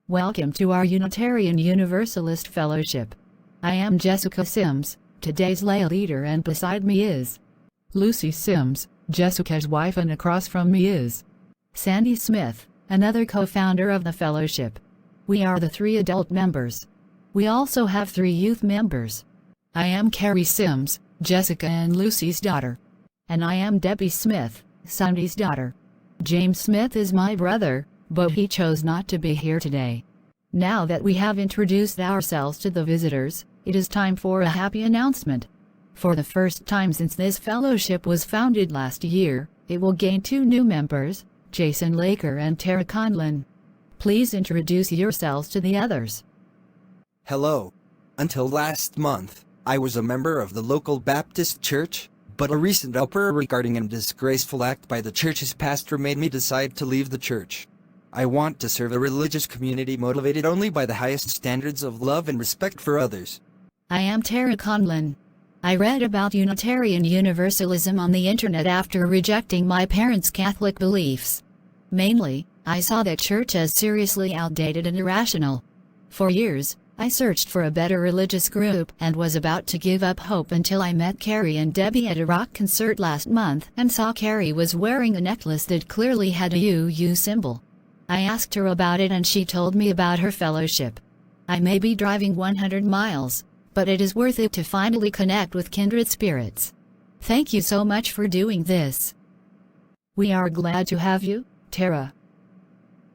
Welcome to our Unitarian Universalist Fellowship. I am Jessica Sims, today's lay leader, and beside me is Lucy Sims, Jessica's wife, and across from me is Sandy Smith, another co-founder of the fellowship. We are the 3 adult members. We also have 3 youth members. I am Carrie Sims, Jessica and Lucy's daughter. And I am Debbie Smith, Sandy's daughter. James Smith is my brother, but he chose not to be here today. Now that we have introduced ourselves to the visitors, it is time for a happy announcement. For the first time since this fellowship was founded last year, it will gain 2 new members, Jason Laker and Tara Conlon. Please introduce yourselves to the others. Hello. Until last month, I was a member of the local Baptist church, but a recent uproar regarding a disgraceful act by the church's pastor made me decide to leave the church. I want to serve a religious community motivated only by the highest standards of love and respect for others. I am Tara Conlon. I read about Unitarian Universalism on the internet after rejecting my parents' Catholic beliefs. Mainly, I saw the church as seriously outdated and irrational. For years, I searched for a better religious group and was about to give up hope until I met Carrie and Debbie at a rock concert last month and saw Carrie was wearing a necklace that clearly had a UU symbol. I asked her about it and she told me about her fellowship. I may be driving 100 miles, but it is worth it to finally connect with kindred spirits. Thank you so much for doing this. We are glad to have you, Tara.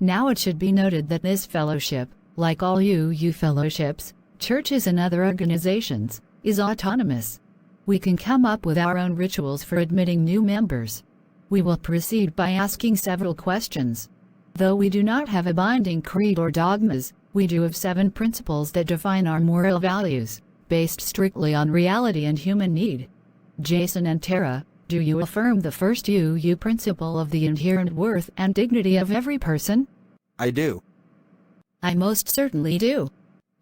Now it should be noted that this fellowship, like all UU fellowships, churches and other organizations, is autonomous. We can come up with our own rituals for admitting new members. We will proceed by asking several questions. Though we do not have a binding creed or dogmas, we do have 7 principles that define our moral values, based strictly on reality and human need. Jason and Tara, do you affirm the first UU principle of the inherent worth and dignity of every person? I do. I most certainly do.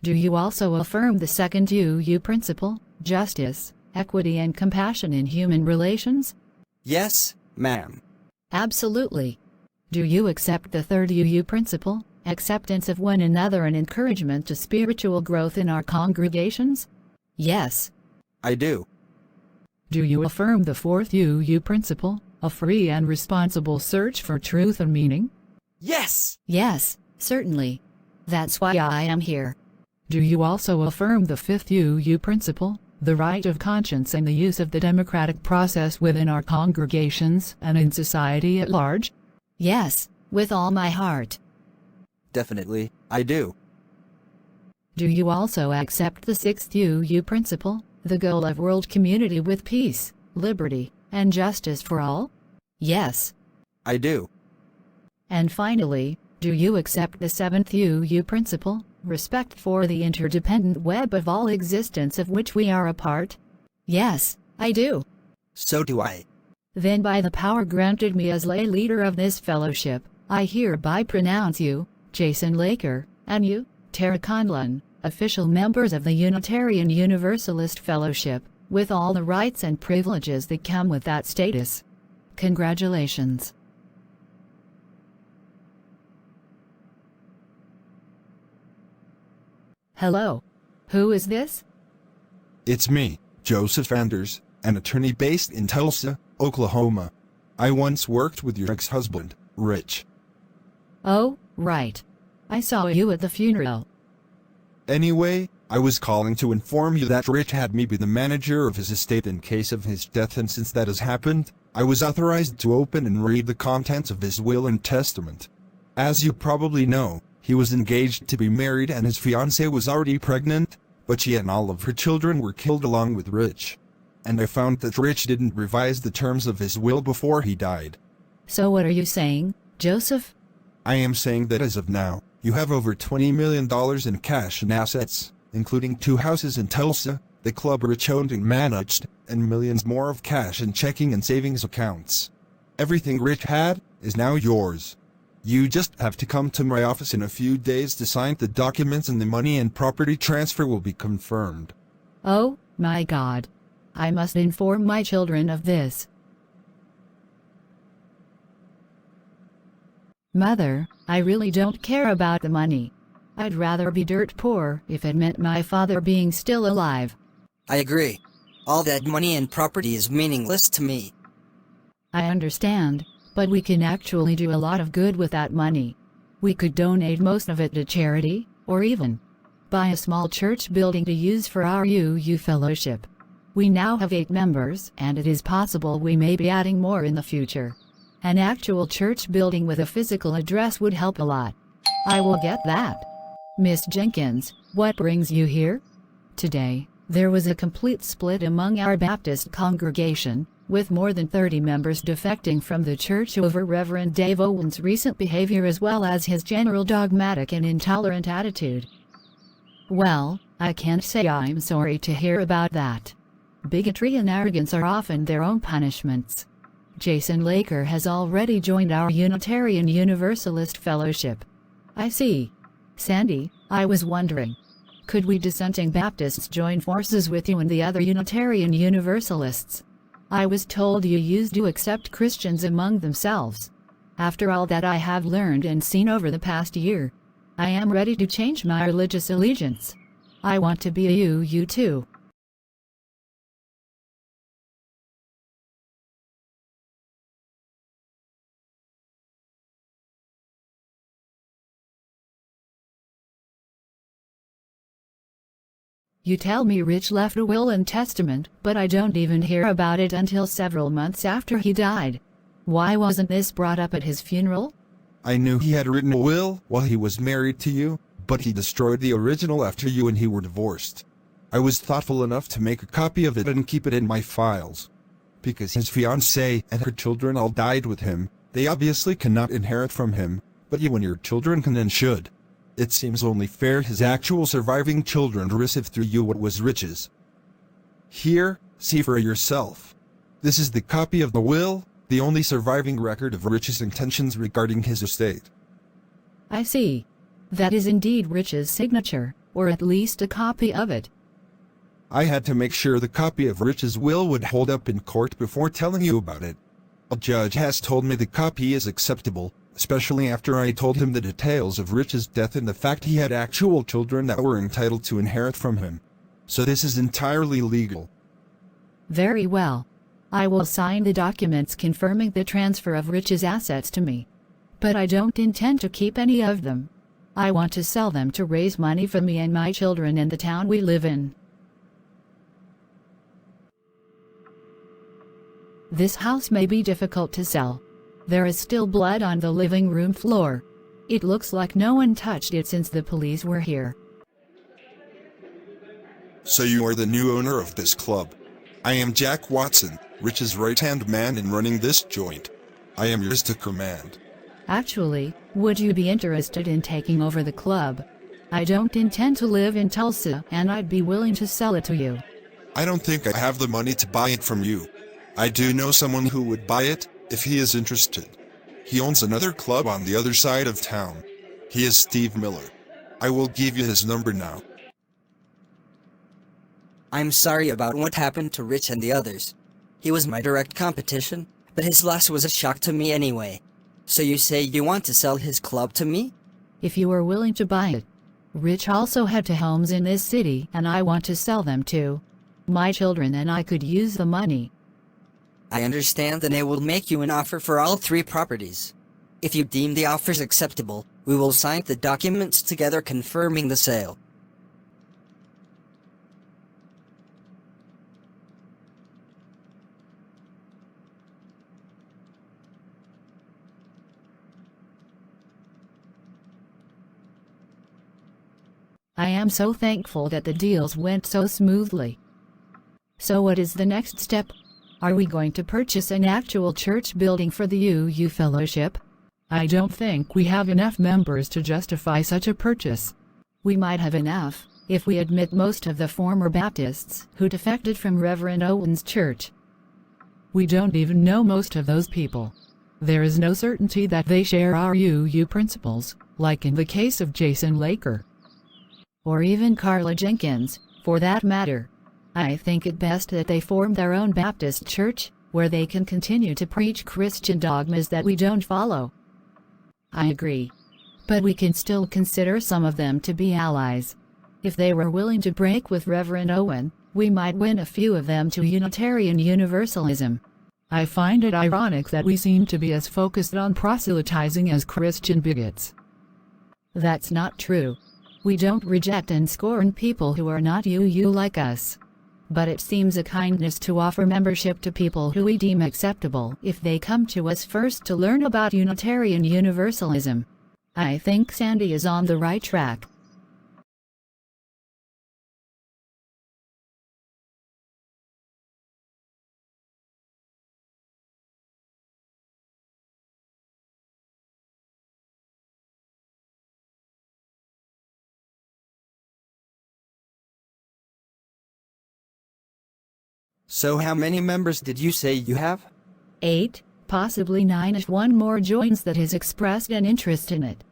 Do you also affirm the second UU principle, justice, equity, and compassion in human relations? Yes, ma'am. Absolutely. Do you accept the third UU principle, acceptance of one another and encouragement to spiritual growth in our congregations? Yes. I do. Do you affirm the fourth UU principle, a free and responsible search for truth and meaning? Yes! Yes, certainly. That's why I am here. Do you also affirm the fifth UU principle, the right of conscience and the use of the democratic process within our congregations and in society at large? Yes, with all my heart. Definitely, I do. Do you also accept the sixth UU principle, the goal of world community with peace, liberty, and justice for all? Yes. I do. And finally, do you accept the seventh UU principle, respect for the interdependent web of all existence of which we are a part? Yes, I do. So do I. Then by the power granted me as lay leader of this fellowship, I hereby pronounce you, Jason Laker, and you, Tara Conlon, official members of the Unitarian Universalist Fellowship, with all the rights and privileges that come with that status. Congratulations. Hello. Who is this? It's me, Joseph Anders, an attorney based in Tulsa, Oklahoma. I once worked with your ex-husband, Rich. Oh, right. I saw you at the funeral. Anyway, I was calling to inform you that Rich had me be the manager of his estate in case of his death, and since that has happened, I was authorized to open and read the contents of his will and testament. As you probably know, he was engaged to be married and his fiancée was already pregnant, but she and all of her children were killed along with Rich. And I found that Rich didn't revise the terms of his will before he died. So what are you saying, Joseph? I am saying that as of now, you have over $20 million in cash and assets, including 2 houses in Tulsa, the club Rich owned and managed, and millions more of cash in checking and savings accounts. Everything Rich had is now yours. You just have to come to my office in a few days to sign the documents and the money and property transfer will be confirmed. Oh, my God. I must inform my children of this. Mother, I really don't care about the money. I'd rather be dirt poor if it meant my father being still alive. I agree. All that money and property is meaningless to me. I understand, but we can actually do a lot of good with that money. We could donate most of it to charity, or even buy a small church building to use for our UU fellowship. We now have 8 members, and it is possible we may be adding more in the future. An actual church building with a physical address would help a lot. I will get that. Miss Jenkins, what brings you here? Today, there was a complete split among our Baptist congregation, with more than 30 members defecting from the church over Reverend Dave Owen's recent behavior as well as his general dogmatic and intolerant attitude. Well, I can't say I'm sorry to hear about that. Bigotry and arrogance are often their own punishments. Jason Laker has already joined our Unitarian Universalist Fellowship. I see. Sandy, I was wondering, could we dissenting Baptists join forces with you and the other Unitarian Universalists? I was told you used to accept Christians among themselves. After all that I have learned and seen over the past year, I am ready to change my religious allegiance. I want to be a UU too. You tell me Rich left a will and testament, but I don't even hear about it until several months after he died. Why wasn't this brought up at his funeral? I knew he had written a will while he was married to you, but he destroyed the original after you and he were divorced. I was thoughtful enough to make a copy of it and keep it in my files. Because his fiancée and her children all died with him, they obviously cannot inherit from him, but you and your children can and should. It seems only fair his actual surviving children receive through you what was Rich's. Here, see for yourself. This is the copy of the will, the only surviving record of Rich's intentions regarding his estate. I see. That is indeed Rich's signature, or at least a copy of it. I had to make sure the copy of Rich's will would hold up in court before telling you about it. A judge has told me the copy is acceptable, especially after I told him the details of Rich's death and the fact he had actual children that were entitled to inherit from him. So this is entirely legal. Very well. I will sign the documents confirming the transfer of Rich's assets to me. But I don't intend to keep any of them. I want to sell them to raise money for me and my children in the town we live in. This house may be difficult to sell. There is still blood on the living room floor. It looks like no one touched it since the police were here. So you are the new owner of this club. I am Jack Watson, Rich's right-hand man in running this joint. I am yours to command. Actually, would you be interested in taking over the club? I don't intend to live in Tulsa, and I'd be willing to sell it to you. I don't think I have the money to buy it from you. I do know someone who would buy it, if he is interested. He owns another club on the other side of town. He is Steve Miller. I will give you his number now. I'm sorry about what happened to Rich and the others. He was my direct competition, but his loss was a shock to me anyway. So you say you want to sell his club to me? If you are willing to buy it. Rich also had 2 homes in this city, and I want to sell them too. My children and I could use the money. I understand that I will make you an offer for all 3 properties. If you deem the offers acceptable, we will sign the documents together confirming the sale. I am so thankful that the deals went so smoothly. So what is the next step? Are we going to purchase an actual church building for the UU Fellowship? I don't think we have enough members to justify such a purchase. We might have enough, if we admit most of the former Baptists who defected from Reverend Owen's church. We don't even know most of those people. There is no certainty that they share our UU principles, like in the case of Jason Laker. Or even Carla Jenkins, for that matter. I think it best that they form their own Baptist church, where they can continue to preach Christian dogmas that we don't follow. I agree. but we can still consider some of them to be allies. If they were willing to break with Reverend Owen, we might win a few of them to Unitarian Universalism. I find it ironic that we seem to be as focused on proselytizing as Christian bigots. That's not true. We don't reject and scorn people who are not UU like us. But it seems a kindness to offer membership to people who we deem acceptable if they come to us first to learn about Unitarian Universalism. I think Sandy is on the right track. So how many members did you say you have? 8, possibly 9 if one more joins that has expressed an interest in it.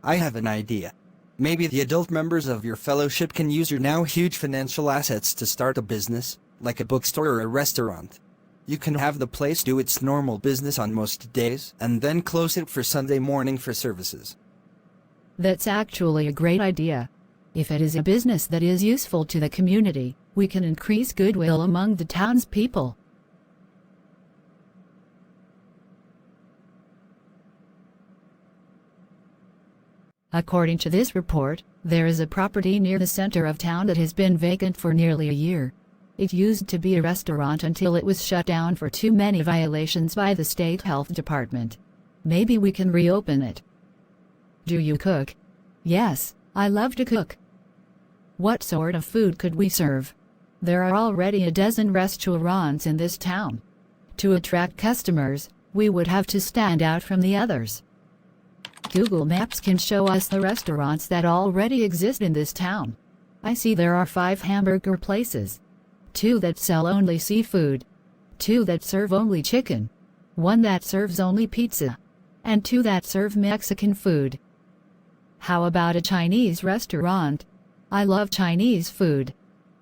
I have an idea. Maybe the adult members of your fellowship can use your now huge financial assets to start a business, like a bookstore or a restaurant. You can have the place do its normal business on most days, and then close it for Sunday morning for services. That's actually a great idea. If it is a business that is useful to the community, we can increase goodwill among the townspeople. According to this report, there is a property near the center of town that has been vacant for nearly a year. It used to be a restaurant until it was shut down for too many violations by the state health department. Maybe we can reopen it. Do you cook? Yes, I love to cook. What sort of food could we serve? There are already a dozen restaurants in this town. To attract customers, we would have to stand out from the others. Google Maps can show us the restaurants that already exist in this town. I see there are 5 hamburger places. 2 that sell only seafood. 2 that serve only chicken. 1 that serves only pizza. And 2 that serve Mexican food. How about a Chinese restaurant? I love Chinese food.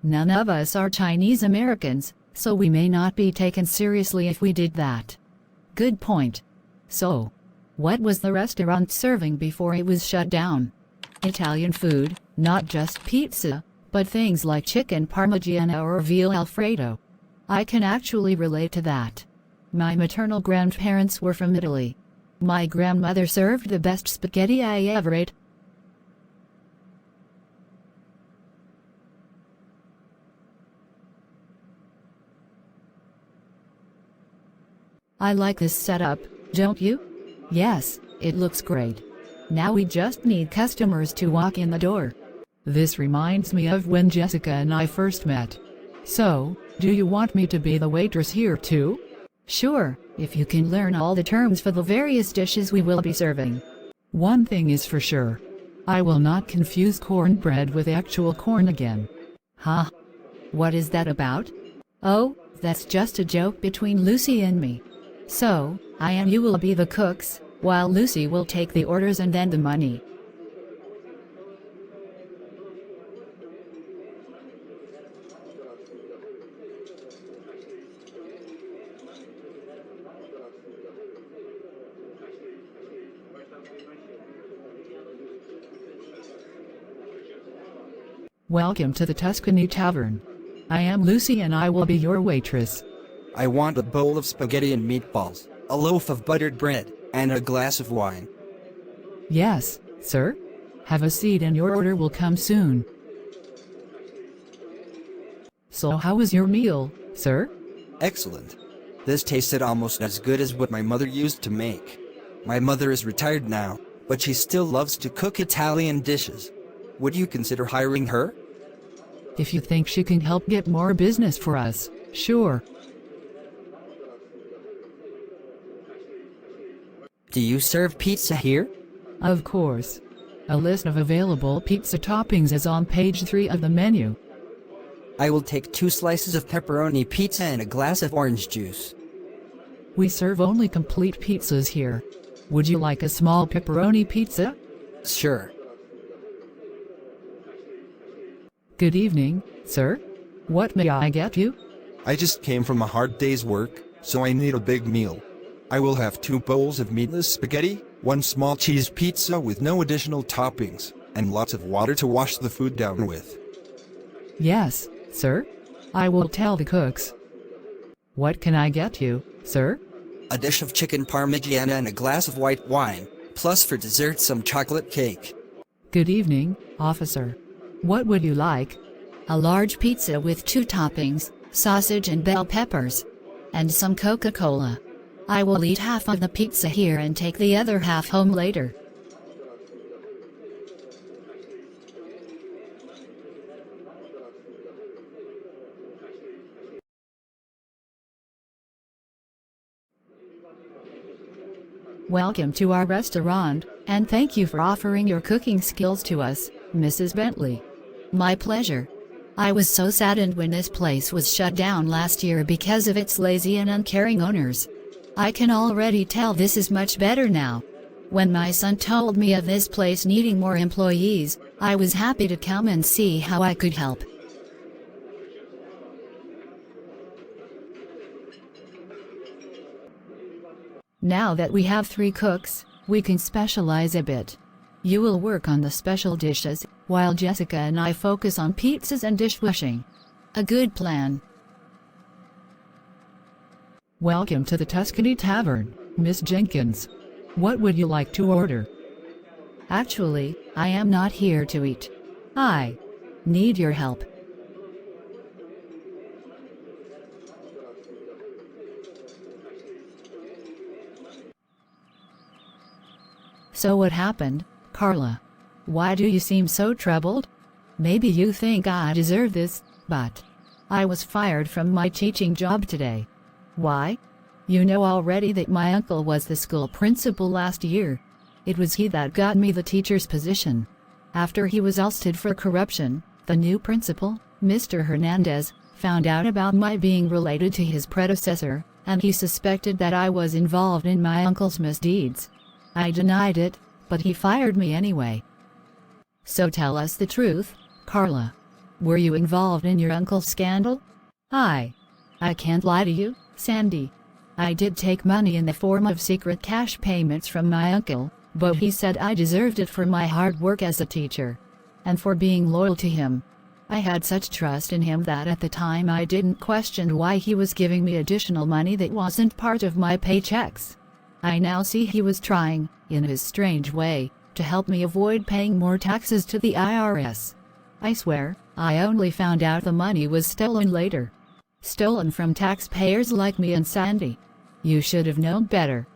None of us are Chinese Americans, so we may not be taken seriously if we did that. Good point. So, what was the restaurant serving before it was shut down? Italian food, not just pizza, but things like chicken parmigiano or veal alfredo. I can actually relate to that. My maternal grandparents were from Italy. My grandmother served the best spaghetti I ever ate. I like this setup, don't you? Yes, it looks great. Now we just need customers to walk in the door. This reminds me of when Jessica and I first met. So, do you want me to be the waitress here too? Sure, if you can learn all the terms for the various dishes we will be serving. One thing is for sure. I will not confuse cornbread with actual corn again. Huh? What is that about? Oh, that's just a joke between Lucy and me. So, I and you will be the cooks, while Lucy will take the orders and then the money. Welcome to the Tuscany Tavern. I am Lucy and I will be your waitress. I want a bowl of spaghetti and meatballs, a loaf of buttered bread, and a glass of wine. Yes, sir. Have a seat and your order will come soon. So how was your meal, sir? Excellent. This tasted almost as good as what my mother used to make. My mother is retired now, but she still loves to cook Italian dishes. Would you consider hiring her? If you think she can help get more business for us, sure. Do you serve pizza here? Of course. A list of available pizza toppings is on page 3 of the menu. I will take 2 slices of pepperoni pizza and a glass of orange juice. We serve only complete pizzas here. Would you like a small pepperoni pizza? Sure. Good evening, sir. What may I get you? I just came from a hard day's work, so I need a big meal. I will have 2 bowls of meatless spaghetti, one small cheese pizza with no additional toppings, and lots of water to wash the food down with. Yes, sir. I will tell the cooks. What can I get you, sir? A dish of chicken parmigiana and a glass of white wine, plus for dessert some chocolate cake. Good evening, officer. What would you like? A large pizza with 2 toppings, sausage and bell peppers, and some Coca-Cola. I will eat half of the pizza here and take the other half home later. Welcome to our restaurant, and thank you for offering your cooking skills to us, Mrs. Bentley. My pleasure. I was so saddened when this place was shut down last year because of its lazy and uncaring owners. I can already tell this is much better now. When my son told me of this place needing more employees, I was happy to come and see how I could help. Now that we have 3 cooks, we can specialize a bit. You will work on the special dishes, while Jessica and I focus on pizzas and dishwashing. A good plan. Welcome to the Tuscany Tavern, Miss Jenkins. What would you like to order? Actually, I am not here to eat. I need your help. So what happened, Carla? Why do you seem so troubled? Maybe you think I deserve this, but I was fired from my teaching job today. Why? You know already that my uncle was the school principal last year. It was he that got me the teacher's position. After he was ousted for corruption, the new principal, Mr. Hernandez, found out about my being related to his predecessor, and he suspected that I was involved in my uncle's misdeeds. I denied it, but he fired me anyway. So tell us the truth, Carla. Were you involved in your uncle's scandal? I can't lie to you, Sandy. I did take money in the form of secret cash payments from my uncle, but he said I deserved it for my hard work as a teacher, and for being loyal to him. I had such trust in him that at the time I didn't question why he was giving me additional money that wasn't part of my paychecks. I now see he was trying, in his strange way, to help me avoid paying more taxes to the IRS. I swear, I only found out the money was stolen later. Stolen from taxpayers like me and Sandy. You should have known better.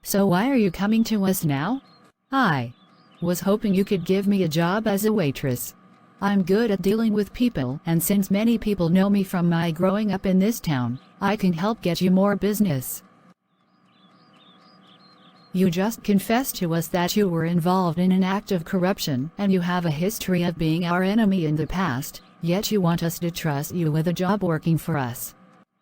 So why are you coming to us now? I was hoping you could give me a job as a waitress. I'm good at dealing with people, and since many people know me from my growing up in this town, I can help get you more business. You just confessed to us that you were involved in an act of corruption, and you have a history of being our enemy in the past, yet you want us to trust you with a job working for us.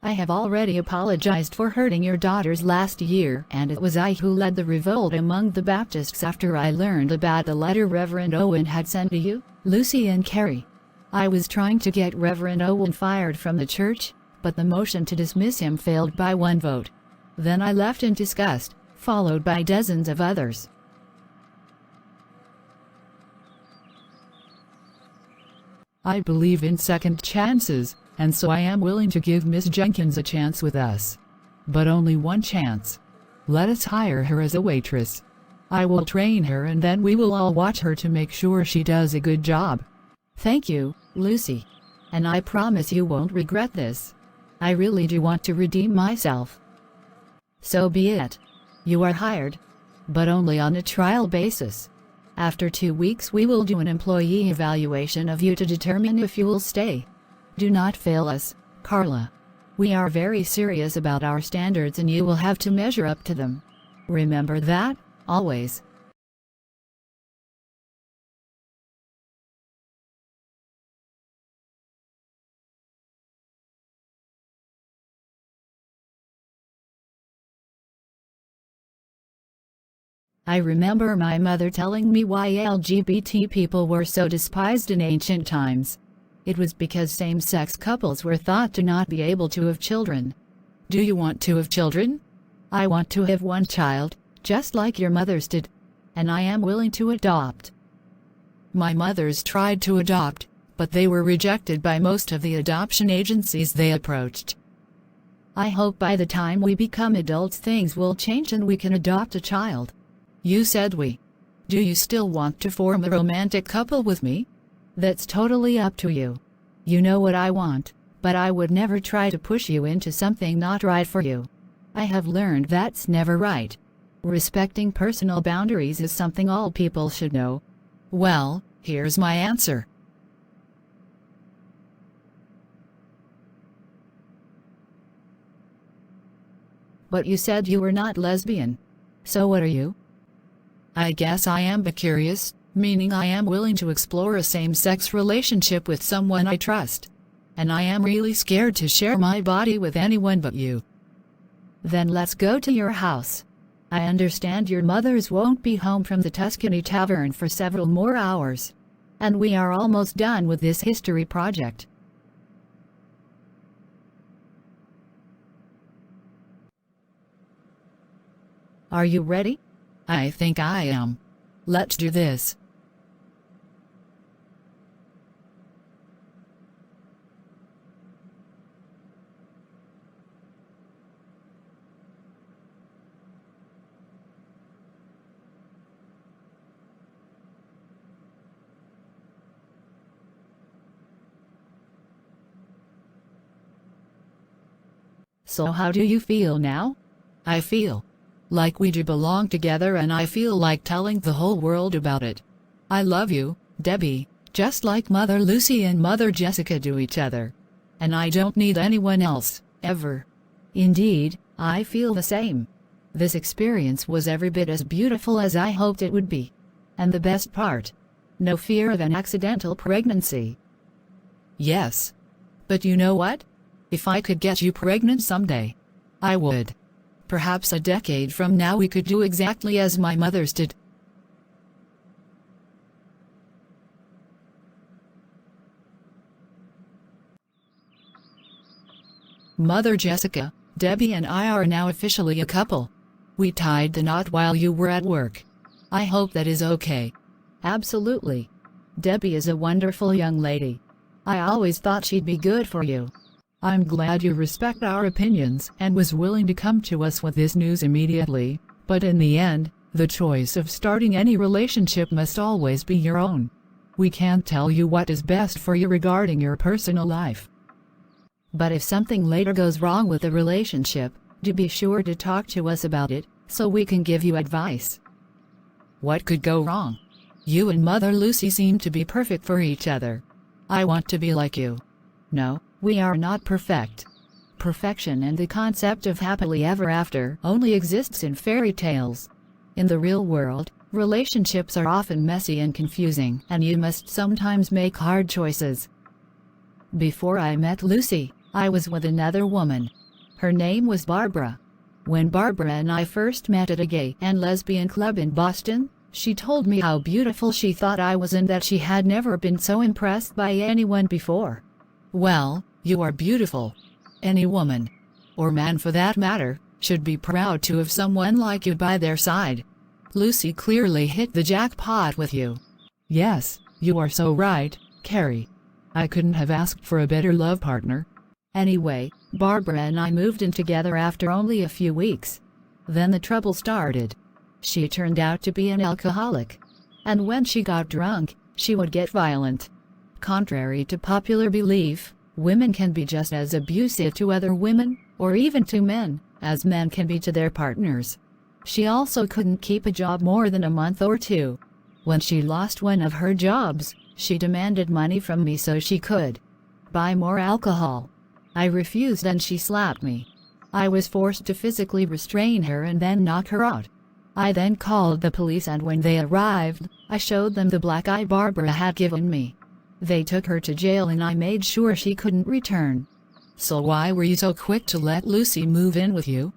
I have already apologized for hurting your daughters last year, and it was I who led the revolt among the Baptists after I learned about the letter Reverend Owen had sent to you, Lucy and Carrie. I was trying to get Reverend Owen fired from the church, but the motion to dismiss him failed by 1 vote. Then I left in disgust, followed by dozens of others. I believe in second chances, and so I am willing to give Miss Jenkins a chance with us. But only 1 chance. Let us hire her as a waitress. I will train her and then we will all watch her to make sure she does a good job. Thank you, Lucy. And I promise you won't regret this. I really do want to redeem myself. So be it. You are hired. But only on a trial basis. After 2 weeks we will do an employee evaluation of you to determine if you will stay. Do not fail us, Carla. We are very serious about our standards and you will have to measure up to them. Remember that, always. I remember my mother telling me why LGBT people were so despised in ancient times. It was because same-sex couples were thought to not be able to have children. Do you want to have children? I want to have 1 child, just like your mothers did, and I am willing to adopt. My mothers tried to adopt, but they were rejected by most of the adoption agencies they approached. I hope by the time we become adults things will change and we can adopt a child. You said we. Do you still want to form a romantic couple with me? That's totally up to you. You know what I want, but I would never try to push you into something not right for you. I have learned that's never right. Respecting personal boundaries is something all people should know. Well, here's my answer. But you said you were not lesbian. So what are you? I guess I am bicurious, meaning I am willing to explore a same-sex relationship with someone I trust. And I am really scared to share my body with anyone but you. Then let's go to your house. I understand your mothers won't be home from the Tuscany Tavern for several more hours. And we are almost done with this history project. Are you ready? I think I am. Let's do this. So how do you feel now? I feel like we do belong together, and I feel like telling the whole world about it. I love you, Debbie, just like Mother Lucy and Mother Jessica do each other. And I don't need anyone else, ever. Indeed, I feel the same. This experience was every bit as beautiful as I hoped it would be. And the best part? No fear of an accidental pregnancy. Yes. But you know what? If I could get you pregnant someday, I would. Perhaps a decade from now we could do exactly as my mothers did. Mother Jessica, Debbie and I are now officially a couple. We tied the knot while you were at work. I hope that is okay. Absolutely. Debbie is a wonderful young lady. I always thought she'd be good for you. I'm glad you respect our opinions and was willing to come to us with this news immediately, but in the end, the choice of starting any relationship must always be your own. We can't tell you what is best for you regarding your personal life. But if something later goes wrong with the relationship, do be sure to talk to us about it, so we can give you advice. What could go wrong? You and Mother Lucy seem to be perfect for each other. I want to be like you. No, we are not perfect. Perfection and the concept of happily ever after only exists in fairy tales. In the real world, relationships are often messy and confusing, and you must sometimes make hard choices. Before I met Lucy, I was with another woman. Her name was Barbara. When Barbara and I first met at a gay and lesbian club in Boston, she told me how beautiful she thought I was and that she had never been so impressed by anyone before. Well, you are beautiful. Any woman, or man for that matter, should be proud to have someone like you by their side. Lucy clearly hit the jackpot with you. Yes, you are so right, Carrie. I couldn't have asked for a better love partner. Anyway, Barbara and I moved in together after only a few weeks. Then the trouble started. She turned out to be an alcoholic. And when she got drunk, she would get violent. Contrary to popular belief, women can be just as abusive to other women, or even to men, as men can be to their partners. She also couldn't keep a job more than a month or two. When she lost one of her jobs, she demanded money from me so she could buy more alcohol. I refused and she slapped me. I was forced to physically restrain her and then knock her out. I then called the police, and when they arrived, I showed them the black eye Barbara had given me. They took her to jail and I made sure she couldn't return. So why were you so quick to let Lucy move in with you?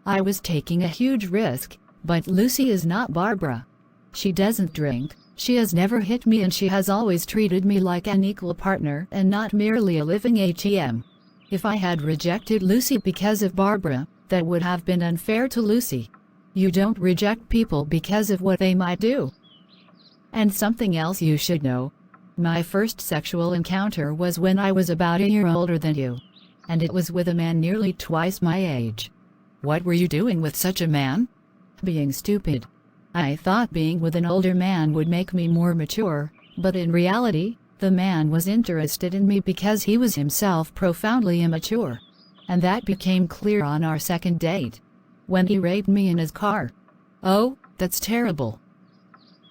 I was taking a huge risk, but Lucy is not Barbara. She doesn't drink, she has never hit me, and she has always treated me like an equal partner and not merely a living ATM. If I had rejected Lucy because of Barbara, that would have been unfair to Lucy. You don't reject people because of what they might do. And something else you should know. My first sexual encounter was when I was about a year older than you. And it was with a man nearly twice my age. What were you doing with such a man? Being stupid. I thought being with an older man would make me more mature, but in reality, the man was interested in me because he was himself profoundly immature. And that became clear on our second date, when he raped me in his car. Oh, that's terrible.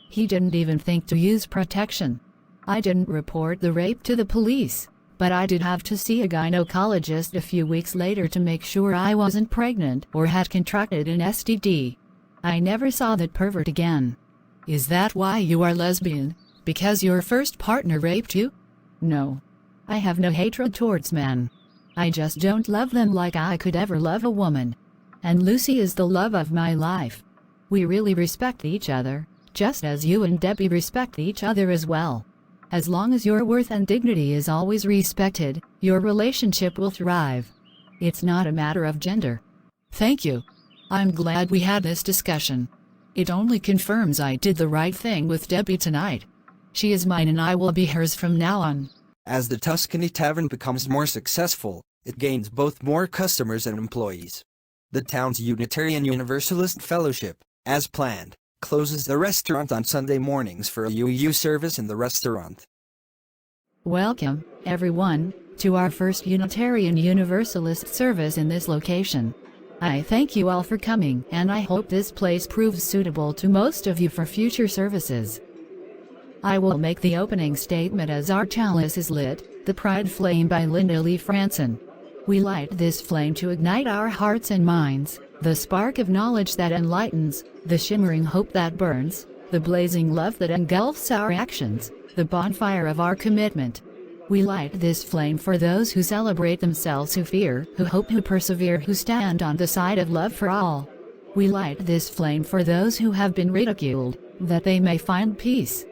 He didn't even think to use protection. I didn't report the rape to the police, but I did have to see a gynecologist a few weeks later to make sure I wasn't pregnant or had contracted an STD. I never saw that pervert again. Is that why you are lesbian? Because your first partner raped you? No. I have no hatred towards men. I just don't love them like I could ever love a woman. And Lucy is the love of my life. We really respect each other, just as you and Debbie respect each other as well. As long as your worth and dignity is always respected, your relationship will thrive. It's not a matter of gender. Thank you. I'm glad we had this discussion. It only confirms I did the right thing with Debbie tonight. She is mine and I will be hers from now on. As the Tuscany Tavern becomes more successful, it gains both more customers and employees. The town's Unitarian Universalist Fellowship, as planned, closes the restaurant on Sunday mornings for a UU service in the restaurant. Welcome, everyone, to our first Unitarian Universalist service in this location. I thank you all for coming, and I hope this place proves suitable to most of you for future services. I will make the opening statement as our chalice is lit, The Pride Flame by Linda Lee Franson. We light this flame to ignite our hearts and minds, the spark of knowledge that enlightens, the shimmering hope that burns, the blazing love that engulfs our actions, the bonfire of our commitment. We light this flame for those who celebrate themselves, who fear, who hope, who persevere, who stand on the side of love for all. We light this flame for those who have been ridiculed, that they may find peace.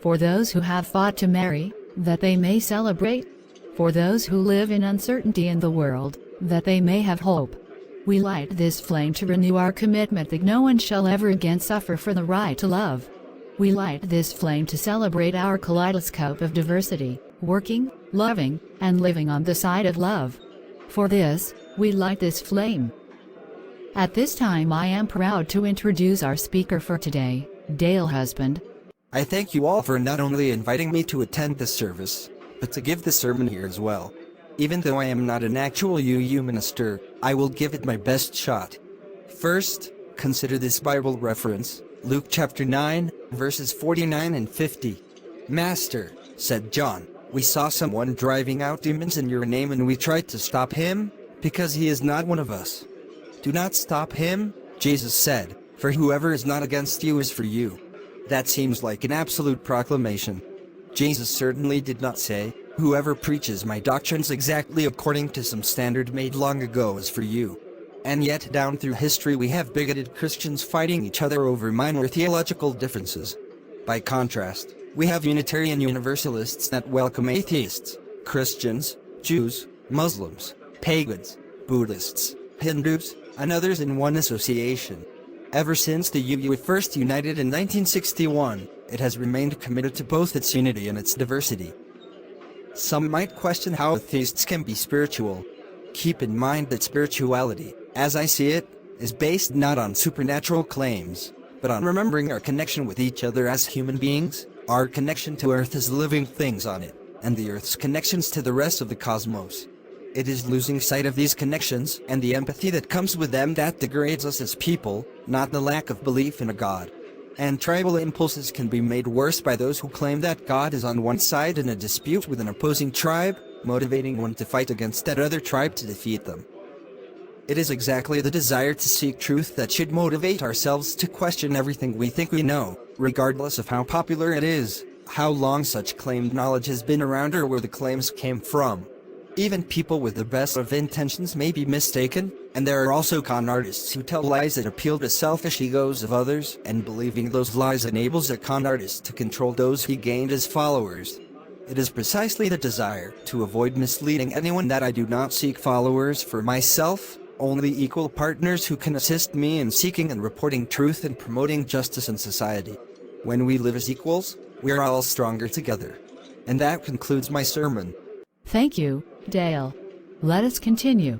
For those who have fought to marry, that they may celebrate. For those who live in uncertainty in the world, that they may have hope. We light this flame to renew our commitment that no one shall ever again suffer for the right to love. We light this flame to celebrate our kaleidoscope of diversity, working, loving, and living on the side of love. For this, we light this flame. At this time I am proud to introduce our speaker for today, Dale Husband. I thank you all for not only inviting me to attend this service, but to give the sermon here as well. Even though I am not an actual UU minister, I will give it my best shot. First, consider this Bible reference, Luke chapter 9, verses 49 and 50. Master, said John, we saw someone driving out demons in your name and we tried to stop him, because he is not one of us. Do not stop him, Jesus said, for whoever is not against you is for you. That seems like an absolute proclamation. Jesus certainly did not say, whoever preaches my doctrines exactly according to some standard made long ago is for you. And yet down through history we have bigoted Christians fighting each other over minor theological differences. By contrast, we have Unitarian Universalists that welcome atheists, Christians, Jews, Muslims, pagans, Buddhists, Hindus, and others in one association. Ever since the UU first united in 1961, it has remained committed to both its unity and its diversity. Some might question how atheists can be spiritual. Keep in mind that spirituality, as I see it, is based not on supernatural claims, but on remembering our connection with each other as human beings, our connection to Earth as living things on it, and the Earth's connections to the rest of the cosmos. It is losing sight of these connections and the empathy that comes with them that degrades us as people, not the lack of belief in a God. And tribal impulses can be made worse by those who claim that God is on one side in a dispute with an opposing tribe, motivating one to fight against that other tribe to defeat them. It is exactly the desire to seek truth that should motivate ourselves to question everything we think we know, regardless of how popular it is, how long such claimed knowledge has been around, or where the claims came from. Even people with the best of intentions may be mistaken, and there are also con artists who tell lies that appeal to selfish egos of others, and believing those lies enables a con artist to control those he gained as followers. It is precisely the desire to avoid misleading anyone that I do not seek followers for myself, only equal partners who can assist me in seeking and reporting truth and promoting justice in society. When we live as equals, we are all stronger together. And that concludes my sermon. Thank you, Dale. Let us continue.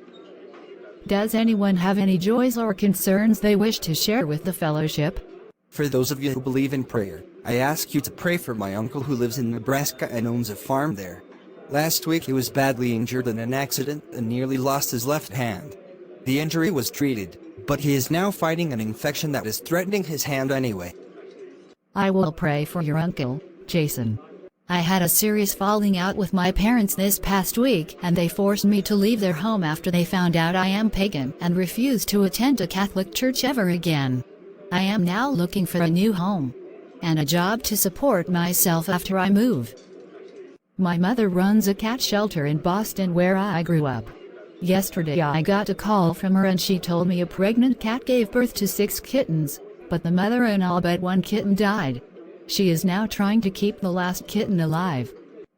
Does anyone have any joys or concerns they wish to share with the fellowship? For those of you who believe in prayer, I ask you to pray for my uncle who lives in Nebraska and owns a farm there. Last week he was badly injured in an accident and nearly lost his left hand. The injury was treated, but he is now fighting an infection that is threatening his hand anyway. I will pray for your uncle, Jason. I had a serious falling out with my parents this past week, and they forced me to leave their home after they found out I am pagan and refused to attend a Catholic church ever again. I am now looking for a new home and a job to support myself after I move. My mother runs a cat shelter in Boston where I grew up. Yesterday I got a call from her and she told me a pregnant cat gave birth to 6 kittens, but the mother and all but 1 kitten died. She is now trying to keep the last kitten alive.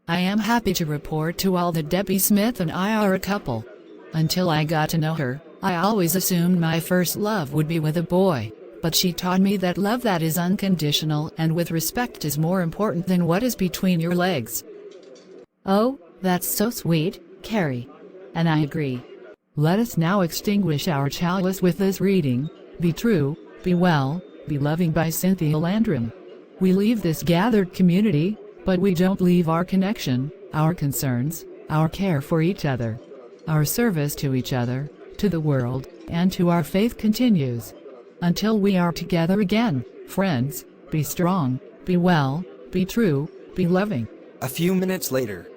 I am happy to report to all that Debbie Smith and I are a couple. Until I got to know her, I always assumed my first love would be with a boy, but she taught me that love that is unconditional and with respect is more important than what is between your legs. Oh, that's so sweet, Carrie. And I agree. Let us now extinguish our chalice with this reading, Be True, Be Well, Be Loving by Cynthia Landrum. We leave this gathered community, but we don't leave our connection, our concerns, our care for each other. Our service to each other, to the world, and to our faith continues. Until we are together again, friends, be strong, be well, be true, be loving. A few minutes later.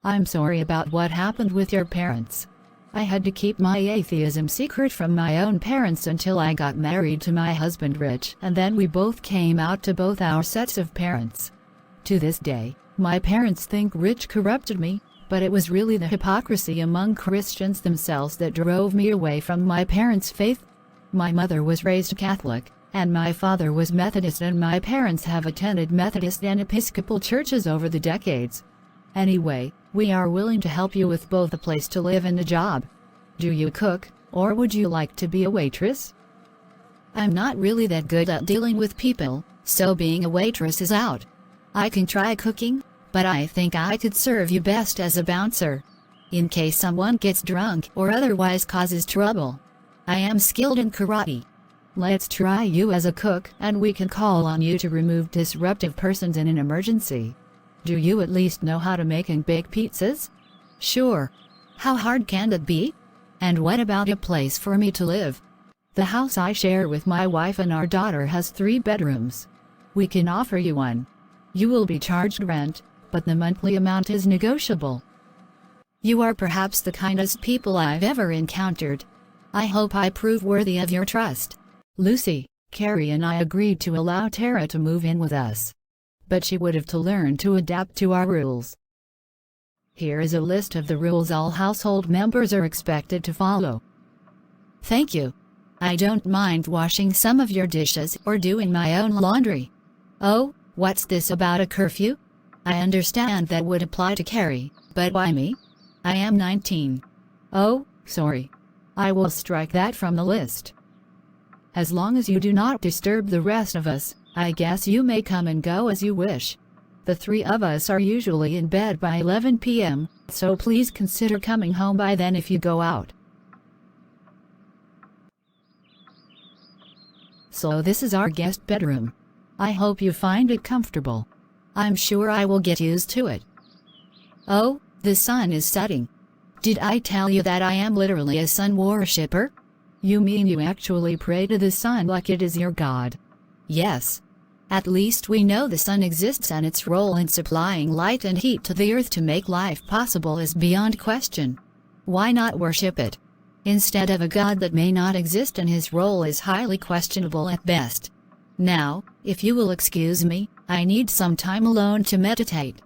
I'm sorry about what happened with your parents. I had to keep my atheism secret from my own parents until I got married to my husband Rich, and then we both came out to both our sets of parents. To this day, my parents think Rich corrupted me, but it was really the hypocrisy among Christians themselves that drove me away from my parents' faith. My mother was raised Catholic, and my father was Methodist, and my parents have attended Methodist and Episcopal churches over the decades. Anyway, we are willing to help you with both a place to live and a job. Do you cook, or would you like to be a waitress? I'm not really that good at dealing with people, so being a waitress is out. I can try cooking, but I think I could serve you best as a bouncer, in case someone gets drunk or otherwise causes trouble. I am skilled in karate. Let's try you as a cook, and we can call on you to remove disruptive persons in an emergency. Do you at least know how to make and bake pizzas? Sure. How hard can it be? And what about a place for me to live? The house I share with my wife and our daughter has 3 bedrooms. We can offer you one. You will be charged rent, but the monthly amount is negotiable. You are perhaps the kindest people I've ever encountered. I hope I prove worthy of your trust. Lucy, Carrie and I agreed to allow Tara to move in with us, but she would have to learn to adapt to our rules. Here is a list of the rules all household members are expected to follow. Thank you. I don't mind washing some of your dishes or doing my own laundry. Oh, what's this about a curfew? I understand that would apply to Carrie, but why me? I am 19. Oh, sorry. I will strike that from the list. As long as you do not disturb the rest of us, I guess you may come and go as you wish. The 3 of us are usually in bed by 11 p.m., so please consider coming home by then if you go out. So this is our guest bedroom. I hope you find it comfortable. I'm sure I will get used to it. Oh, the sun is setting. Did I tell you that I am literally a sun worshipper? You mean you actually pray to the sun like it is your god? Yes. At least we know the sun exists, and its role in supplying light and heat to the earth to make life possible is beyond question. Why not worship it instead of a god that may not exist and his role is highly questionable at best? Now, if you will excuse me, I need some time alone to meditate.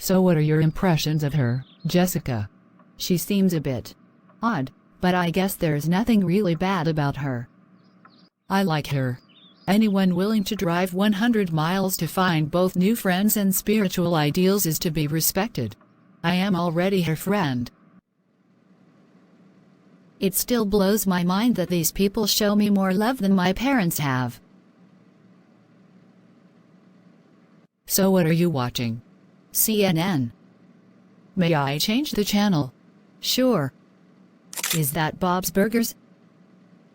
So what are your impressions of her, Jessica? She seems a bit odd, but I guess there's nothing really bad about her. I like her. Anyone willing to drive 100 miles to find both new friends and spiritual ideals is to be respected. I am already her friend. It still blows my mind that these people show me more love than my parents have. So what are you watching? CNN. May I change the channel? Sure. Is that Bob's Burgers?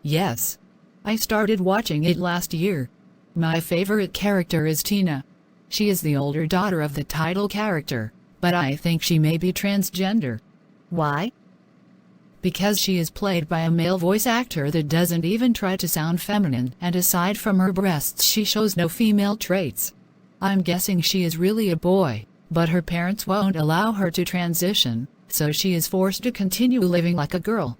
Yes. I started watching it last year. My favorite character is Tina. She is the older daughter of the title character, but I think she may be transgender. Why? Because she is played by a male voice actor that doesn't even try to sound feminine, and aside from her breasts she shows no female traits. I'm guessing she is really a boy, but her parents won't allow her to transition, so she is forced to continue living like a girl.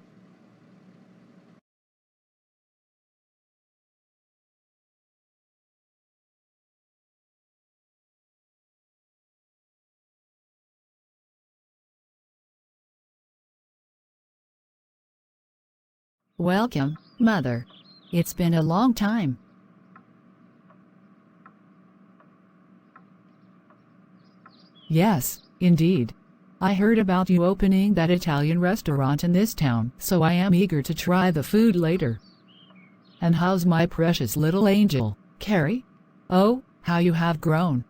Welcome, Mother. It's been a long time. Yes, indeed. I heard about you opening that Italian restaurant in this town, so I am eager to try the food later. And how's my precious little angel, Carrie? Oh, how you have grown.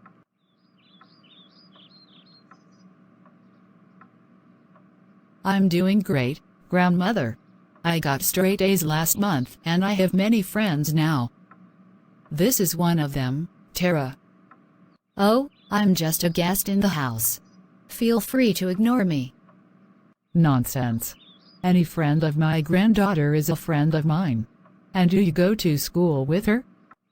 I'm doing great, Grandmother. I got straight A's last month, and I have many friends now. This is one of them, Tara. Oh, I'm just a guest in the house. Feel free to ignore me. Nonsense. Any friend of my granddaughter is a friend of mine. And do you go to school with her?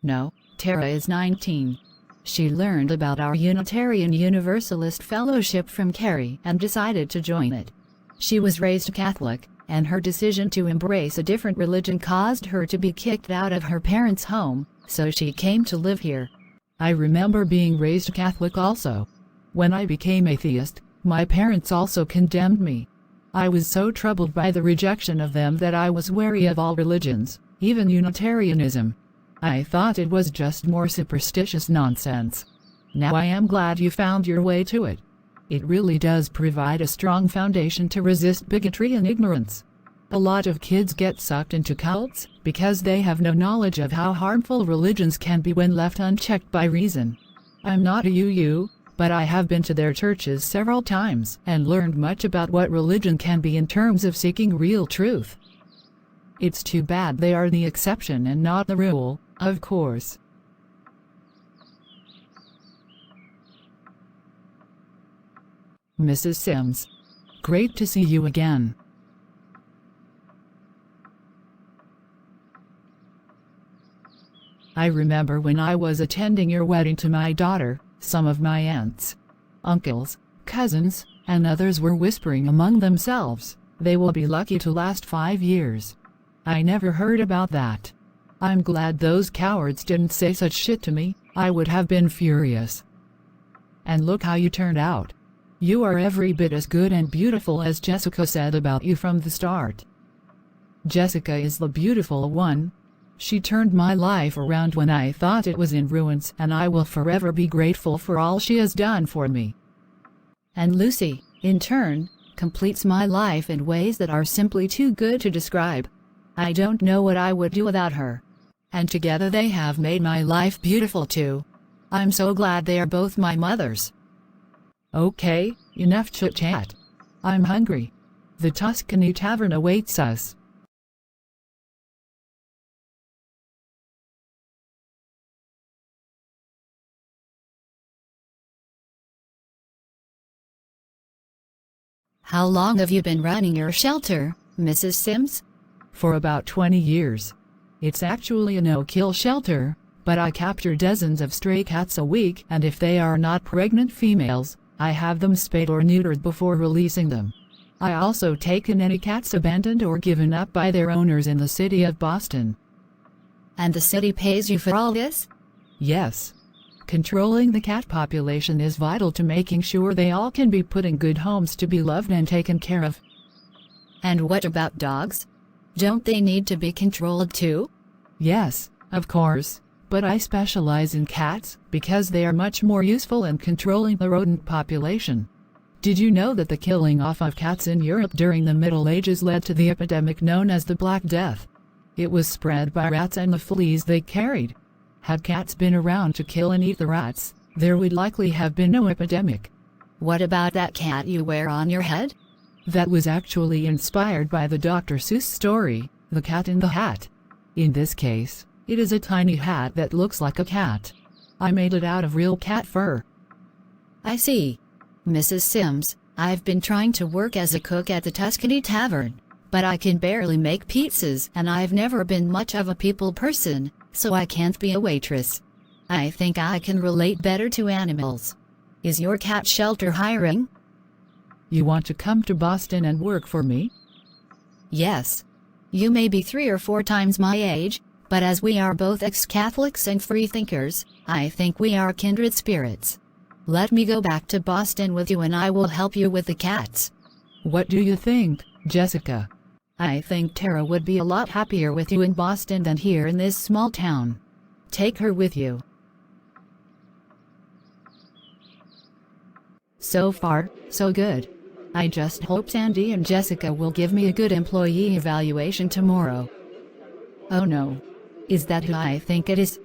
No, Tara is 19. She learned about our Unitarian Universalist Fellowship from Carrie and decided to join it. She was raised Catholic, and her decision to embrace a different religion caused her to be kicked out of her parents' home, so she came to live here. I remember being raised Catholic also. When I became atheist, my parents also condemned me. I was so troubled by the rejection of them that I was wary of all religions, even Unitarianism. I thought it was just more superstitious nonsense. Now I am glad you found your way to it. It really does provide a strong foundation to resist bigotry and ignorance. A lot of kids get sucked into cults because they have no knowledge of how harmful religions can be when left unchecked by reason. I'm not a UU, but I have been to their churches several times and learned much about what religion can be in terms of seeking real truth. It's too bad they are the exception and not the rule, of course. Mrs. Sims. Great to see you again. I remember when I was attending your wedding to my daughter, some of my aunts, uncles, cousins, and others were whispering among themselves, they will be lucky to last 5 years. I never heard about that. I'm glad those cowards didn't say such shit to me, I would have been furious. And look how you turned out. You are every bit as good and beautiful as Jessica said about you from the start. Jessica is the beautiful one. She turned my life around when I thought it was in ruins, and I will forever be grateful for all she has done for me. And Lucy, in turn, completes my life in ways that are simply too good to describe. I don't know what I would do without her. And together they have made my life beautiful too. I'm so glad they are both my mothers. Okay, enough chit-chat. I'm hungry. The Tuscany Tavern awaits us. How long have you been running your shelter, Mrs. Sims? For about 20 years. It's actually a no-kill shelter, but I capture dozens of stray cats a week, and if they are not pregnant females, I have them spayed or neutered before releasing them. I also take in any cats abandoned or given up by their owners in the city of Boston. And the city pays you for all this? Yes. Controlling the cat population is vital to making sure they all can be put in good homes to be loved and taken care of. And what about dogs? Don't they need to be controlled too? Yes, of course. But I specialize in cats because they are much more useful in controlling the rodent population. Did you know that the killing off of cats in Europe during the Middle Ages led to the epidemic known as the Black Death? It was spread by rats and the fleas they carried. Had cats been around to kill and eat the rats, there would likely have been no epidemic. What about that cat you wear on your head? That was actually inspired by the Dr. Seuss story, The Cat in the Hat. In this case, it is a tiny hat that looks like a cat. I made it out of real cat fur. I see. Mrs. Sims, I've been trying to work as a cook at the Tuscany Tavern, but I can barely make pizzas and I've never been much of a people person, so I can't be a waitress. I think I can relate better to animals. Is your cat shelter hiring? You want to come to Boston and work for me? Yes. You may be 3 or 4 times my age, but as we are both ex-Catholics and freethinkers, I think we are kindred spirits. Let me go back to Boston with you and I will help you with the cats. What do you think, Jessica? I think Tara would be a lot happier with you in Boston than here in this small town. Take her with you. So far, so good. I just hope Sandy and Jessica will give me a good employee evaluation tomorrow. Oh no. Is that who I think it is?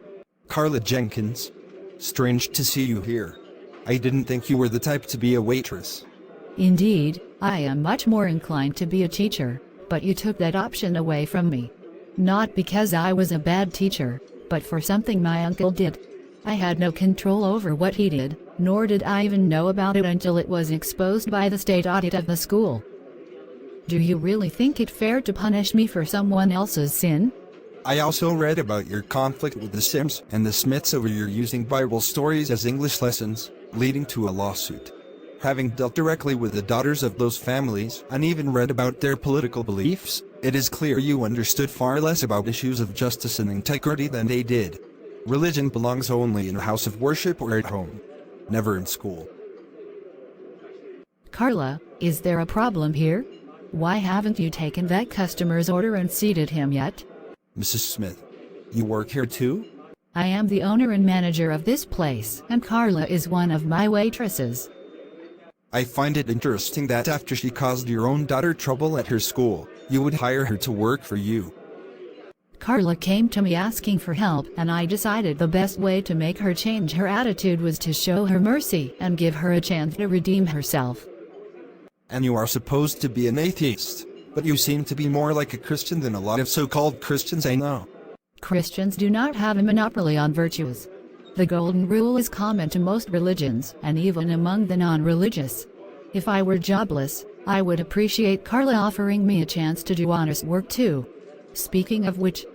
Carla Jenkins. Strange to see you here. I didn't think you were the type to be a waitress. Indeed, I am much more inclined to be a teacher, but you took that option away from me. Not because I was a bad teacher, but for something my uncle did. I had no control over what he did, nor did I even know about it until it was exposed by the state audit of the school. Do you really think it fair to punish me for someone else's sin? I also read about your conflict with the Sims and the Smiths over your using Bible stories as English lessons, leading to a lawsuit. Having dealt directly with the daughters of those families and even read about their political beliefs, it is clear you understood far less about issues of justice and integrity than they did. Religion belongs only in a house of worship or at home, never in school. Carla, is there a problem here? Why haven't you taken that customer's order and seated him yet? Mrs. Smith, you work here too? I am the owner and manager of this place, and Carla is one of my waitresses. I find it interesting that after she caused your own daughter trouble at her school, you would hire her to work for you. Carla came to me asking for help, and I decided the best way to make her change her attitude was to show her mercy and give her a chance to redeem herself. And you are supposed to be an atheist, but you seem to be more like a Christian than a lot of so-called Christians I know. Christians do not have a monopoly on virtues. The golden rule is common to most religions, and even among the non-religious. If I were jobless, I would appreciate Carla offering me a chance to do honest work too. Speaking of which...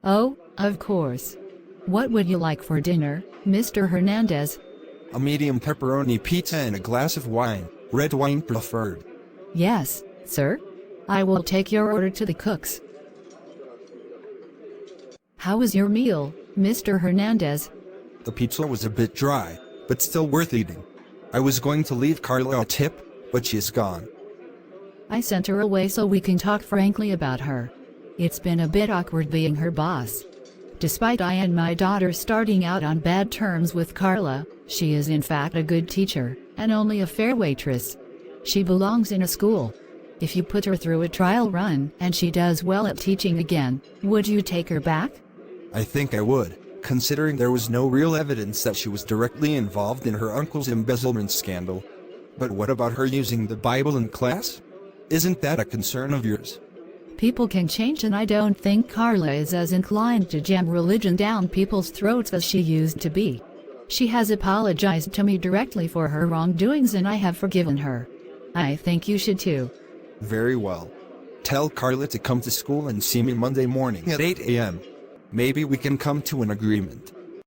Oh, of course. What would you like for dinner, Mr. Hernandez? A medium pepperoni pizza and a glass of wine, red wine preferred. Yes, sir. I will take your order to the cooks. How was your meal, Mr. Hernandez? The pizza was a bit dry, but still worth eating. I was going to leave Carla a tip, but she's gone. I sent her away so we can talk frankly about her. It's been a bit awkward being her boss. Despite I and my daughter starting out on bad terms with Carla, she is in fact a good teacher, and only a fair waitress. She belongs in a school. If you put her through a trial run, and she does well at teaching again, would you take her back? I think I would, considering there was no real evidence that she was directly involved in her uncle's embezzlement scandal. But what about her using the Bible in class? Isn't that a concern of yours? People can change, and I don't think Carla is as inclined to jam religion down people's throats as she used to be. She has apologized to me directly for her wrongdoings and I have forgiven her. I think you should too. Very well. Tell Carla to come to school and see me Monday morning at 8 a.m. Maybe we can come to an agreement.